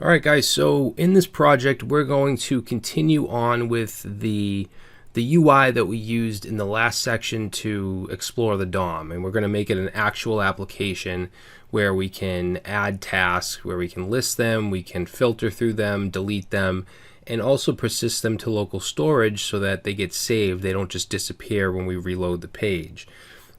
All right, guys, so in this project, we're going to continue on with the UI that we used in the last section to explore the DOM, and we're going to make it an actual application where we can add tasks, where we can list them, we can filter through them, delete them, and also persist them to local storage so that they get saved. They don't just disappear when we reload the page.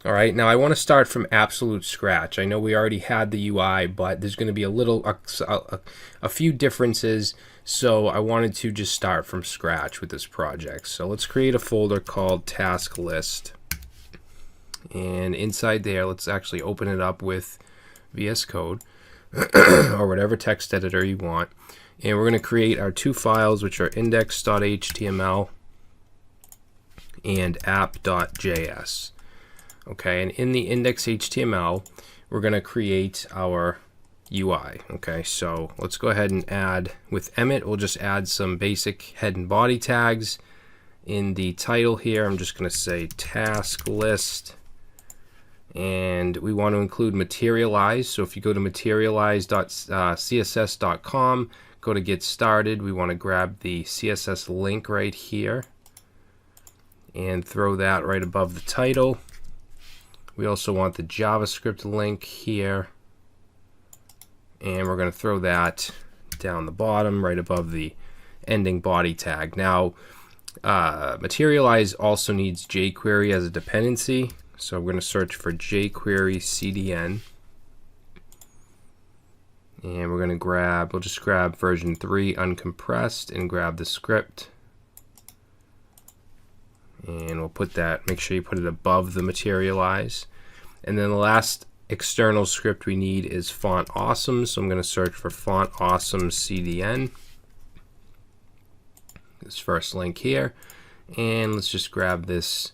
All right, now I want to start from absolute scratch. I know we already had the UI, but there's going to be a few differences, so I wanted to just start from scratch with this project. So let's create a folder called task list, and inside there, let's actually open it up with VS Code or whatever text editor you want, and we're going to create our two files, which are index.html and app.js. Okay, and in the index.html, we're going to create our UI. Okay, so let's go ahead and add, with Emmet, we'll just add some basic head and body tags. In the title here, I'm just going to say task list, and we want to include materialize. So if you go to materialize.css.com, go to get started, we want to grab the CSS link right here and throw that right above the title. We also want the JavaScript link here, and we're going to throw that down the bottom right above the ending body tag. Now, Materialize also needs jQuery as a dependency, so I'm going to search for jQuery CDN, and we're going to we'll just grab version 3 uncompressed and grab the script. And we'll put that, make sure you put it above the materialize. And then the last external script we need is Font Awesome. So I'm going to search for Font Awesome CDN. This first link here. And let's just grab this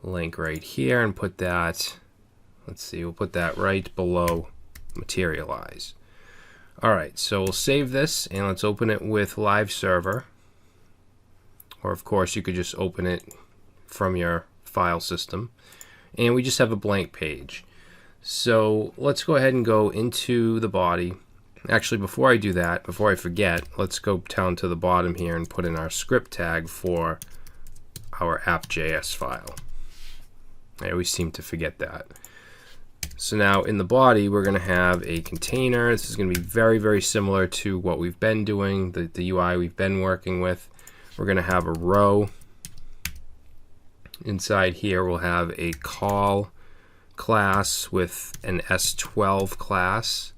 link right here and put that, let's see, we'll put that right below materialize. All right, so we'll save this and let's open it with Live Server. Or of course you could just open it from your file system, and we just have a blank page. So let's go ahead and go into the body. Actually, before I do that, before I forget, let's go down to the bottom here and put in our script tag for our app.js file. I always seem to forget that. So now in the body, we're going to have a container. This is going to be very, very similar to what we've been doing, the UI we've been working with. We're going to have a row. Inside here, we'll have a call class with an S12 class.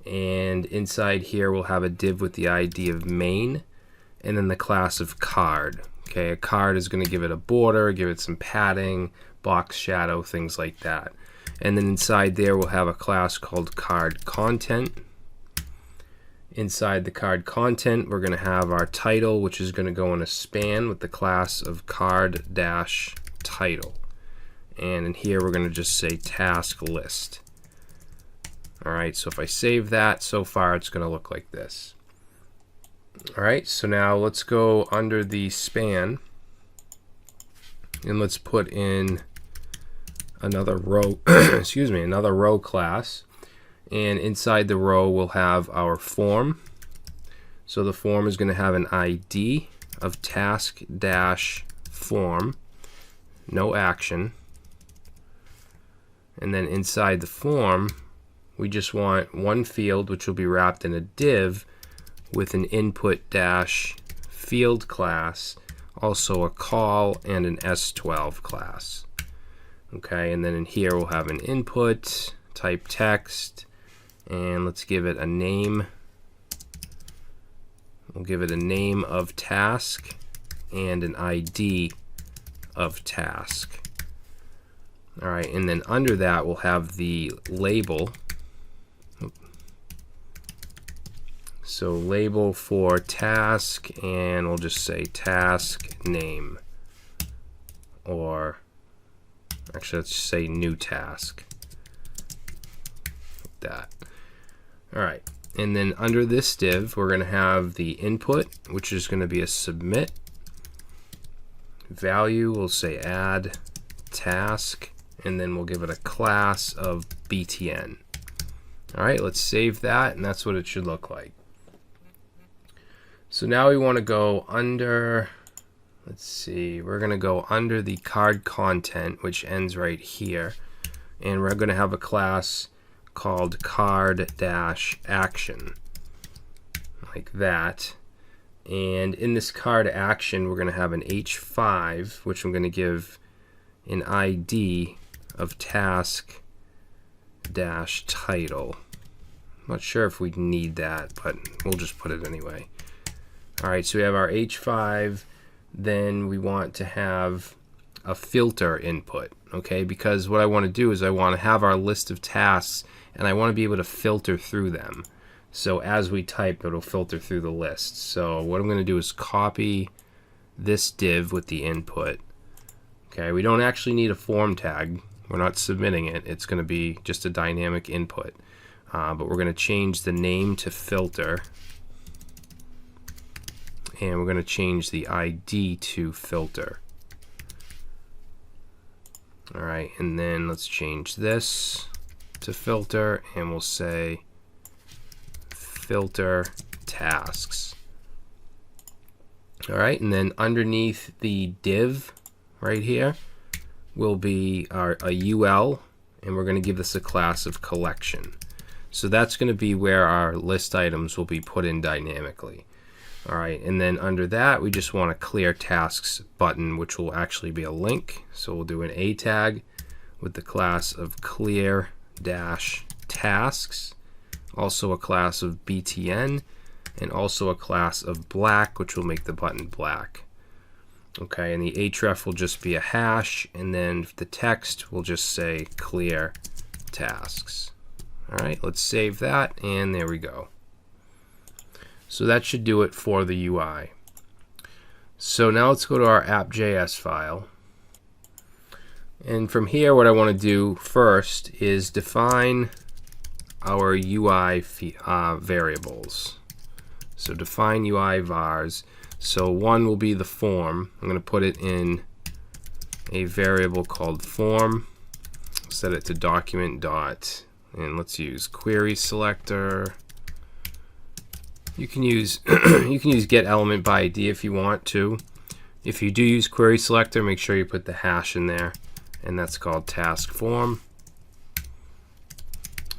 And inside here, we'll have a div with the ID of main, and then the class of card. Okay, a card is going to give it a border, give it some padding, box shadow, things like that. And then inside there, we'll have a class called card content. Inside the card content, we're going to have our title, which is going to go in a span with the class of card-title. And in here, we're going to just say task list. All right, so if I save that, so far it's going to look like this. All right, so now let's go under the span, and let's put in another row, excuse me, another row class. And inside the row, we'll have our form. So the form is going to have an ID of task-form, no action. And then inside the form, we just want one field, which will be wrapped in a div with an input-field class, also a call and an S12 class. Okay, and then in here, we'll have an input, type text, and let's give it a name. We'll give it a name of task and an ID of task. All right, and then under that we'll have the label. So label for task, and we'll just say task name. Or actually, let's just say new task. Like that. All right, and then under this div, we're going to have the input, which is going to be a submit. Value, we'll say add task, and then we'll give it a class of btn. All right, let's save that, and that's what it should look like. So now we want to go under, let's see, we're going to go under the card content, which ends right here. And we're going to have a class called card-action, like that. And in this card action, we're going to have an H5, which I'm going to give an ID of task-title. I'm not sure if we need that, but we'll just put it anyway. All right, so we have our H5. Then we want to have a filter input, okay? Because what I want to do is I want to have our list of tasks, and I want to be able to filter through them. So as we type, it'll filter through the list. So what I'm going to do is copy this div with the input. Okay, we don't actually need a form tag. We're not submitting it. It's going to be just a dynamic input. But we're going to change the name to filter. And we're going to change the ID to filter. All right, and then let's change this to filter, and we'll say filter tasks. All right, and then underneath the div right here will be a UL, and we're going to give this a class of collection. So that's going to be where our list items will be put in dynamically. All right, and then under that, we just want a clear tasks button, which will actually be a link. So we'll do an A tag with the class of clear-tasks, also a class of BTN, and also a class of black, which will make the button black. Okay, and the href will just be a hash, and then the text will just say clear tasks. All right, let's save that, and there we go. So that should do it for the UI. So now let's go to our app.js file. And from here, what I want to do first is define our UI variables. So define UI vars. So one will be the form. I'm going to put it in a variable called form. Set it to document dot, and let's use query selector. You can use get element by ID if you want to. If you do use query selector, make sure you put the hash in there, and that's called task form.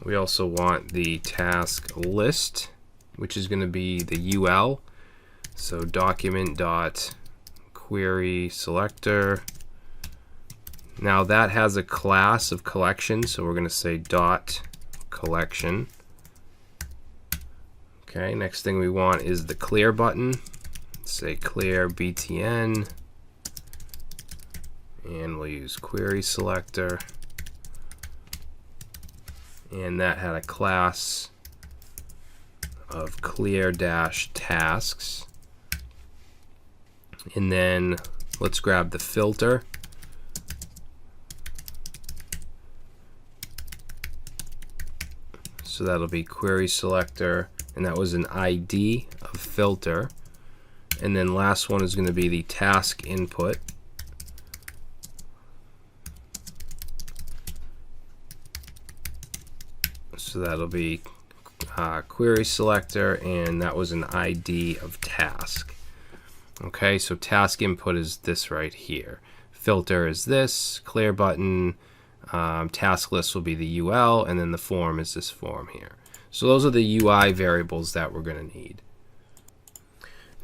We also want the task list, which is going to be the UL. So document dot query selector. Now that has a class of collection, so we're going to say dot collection. Okay, next thing we want is the clear button. Say clear BTN, and we'll use query selector. And that had a class of clear-tasks. And then let's grab the filter. So that'll be query selector, and that was an ID of filter. And then last one is going to be the task input. So that'll be query selector, and that was an ID of task. Okay, so task input is this right here. Filter is this, clear button, task list will be the UL, and then the form is this form here. So those are the UI variables that we're going to need.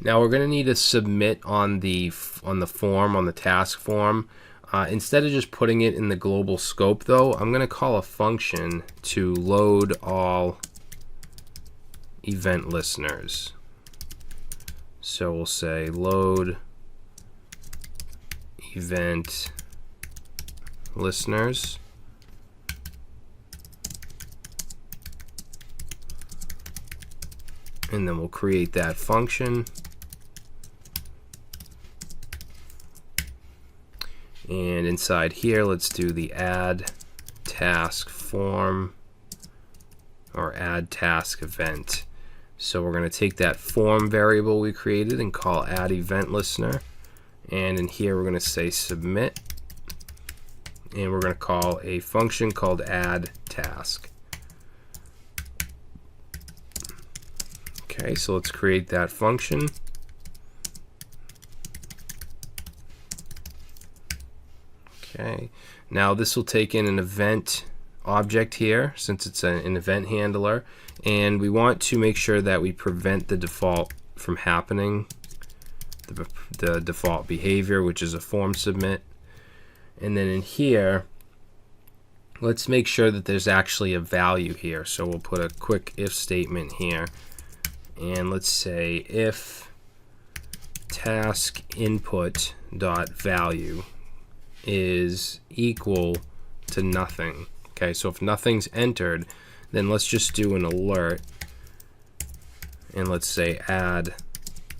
Now we're going to need to submit on the form, on the task form. Instead of just putting it in the global scope, though, I'm going to call a function to load all event listeners. So we'll say load event listeners. And then we'll create that function. And inside here, let's do the add task form or add task event. So we're going to take that form variable we created and call add event listener. And in here, we're going to say submit. And we're going to call a function called add task. Okay, so let's create that function. Okay, now this will take in an event object here since it's an event handler, and we want to make sure that we prevent the default from happening, the default behavior, which is a form submit. And then in here, let's make sure that there's actually a value here. So we'll put a quick if statement here, and let's say if task input dot value is equal to nothing. Okay, so if nothing's entered, then let's just do an alert, and let's say add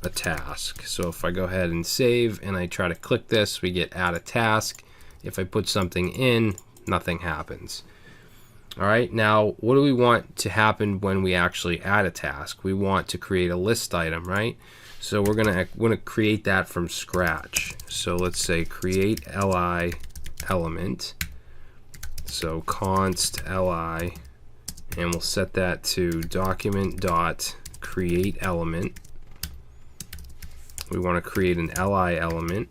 a task. So if I go ahead and save and I try to click this, we get add a task. If I put something in, nothing happens. All right, now what do we want to happen when we actually add a task? We want to create a list item, right? So we're gonna create that from scratch. So let's say create li element. So const li, and we'll set that to document dot create element. We want to create an li element.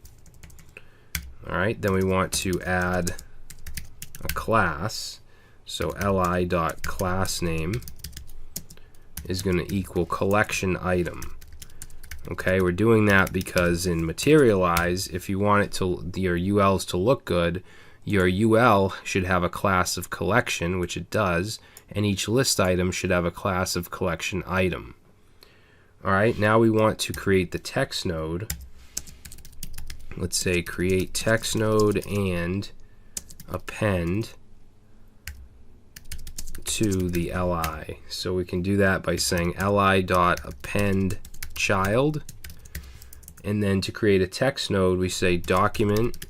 All right, then we want to add a class. So li dot class name is going to equal collection item. Okay, we're doing that because in Materialize, if you want it to your ULs to look good, your UL should have a class of collection, which it does, and each list item should have a class of collection item. All right, now we want to create the text node. Let's say create text node and append to the li. So we can do that by saying li dot append child, and then to create a text node we say document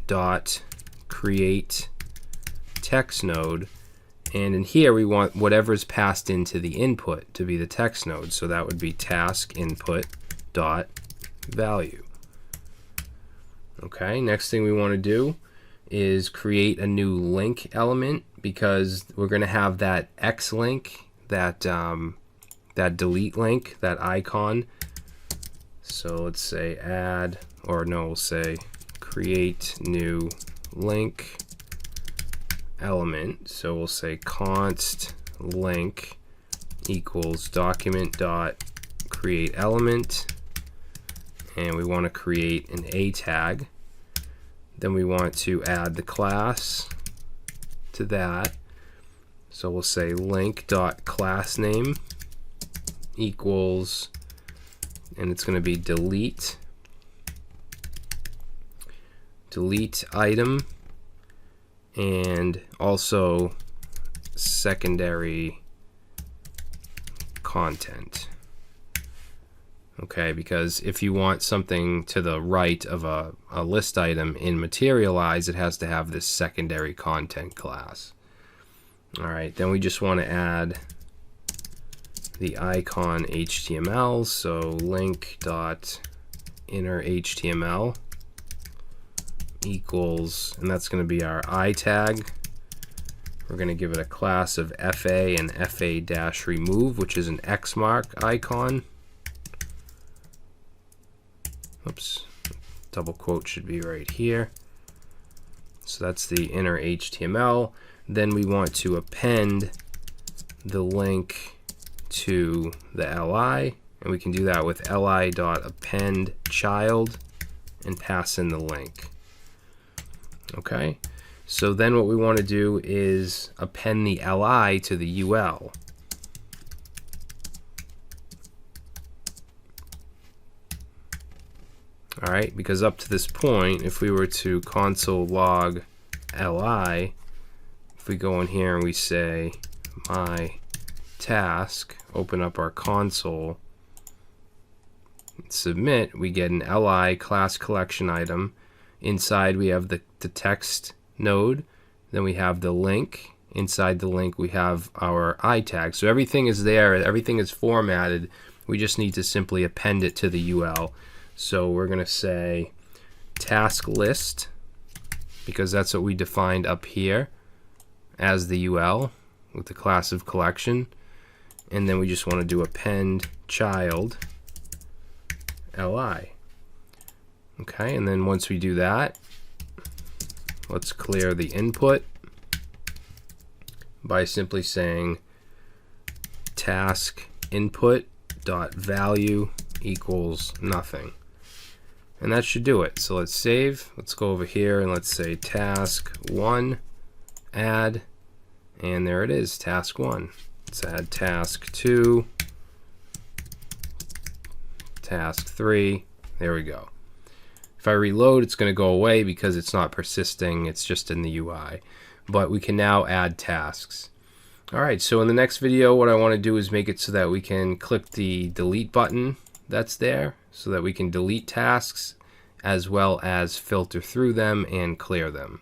dot create text node, and in here we want whatever's passed into the input to be the text node, so that would be task input dot value. Okay, next thing we want to do is create a new link element, because we're going to have that X link, that that delete link, that icon. So let's say add, or no, we'll say create new link element. So we'll say const link equals document dot create element, and we want to create an a tag. Then we want to add the class to that. So we'll say link dot class name equals, and it's going to be delete item, and also secondary content. Okay, because if you want something to the right of a list item in Materialize, it has to have this secondary content class. All right, then we just want to add the icon HTML, so link dot inner HTML equals, and that's going to be our I tag. We're going to give it a class of FA and FA-remove, which is an X mark icon. Oops, double quote should be right here. So that's the inner HTML. Then we want to append the link to the li, and we can do that with li.append child and pass in the link. Okay, so then what we want to do is append the li to the ul. All right, because up to this point, if we were to console log li, if we go in here and we say my task, open up our console, submit, we get an li class collection item. Inside we have the text node, then we have the link. Inside the link we have our I tag. So everything is there, everything is formatted. We just need to simply append it to the UL. So we're going to say task list, because that's what we defined up here as the UL with the class of collection. and then we just want to do append child li. Okay, and then once we do that, let's clear the input by simply saying task input dot value equals nothing, and that should do it. So let's save. Let's go over here and let's say task 1 add, and there it is, task 1. Let's add task 2, task 3. There we go. If I reload, it's going to go away because it's not persisting, it's just in the UI. But we can now add tasks. Alright, so in the next video, what I want to do is make it so that we can click the delete button that's there, so that we can delete tasks as well as filter through them and clear them.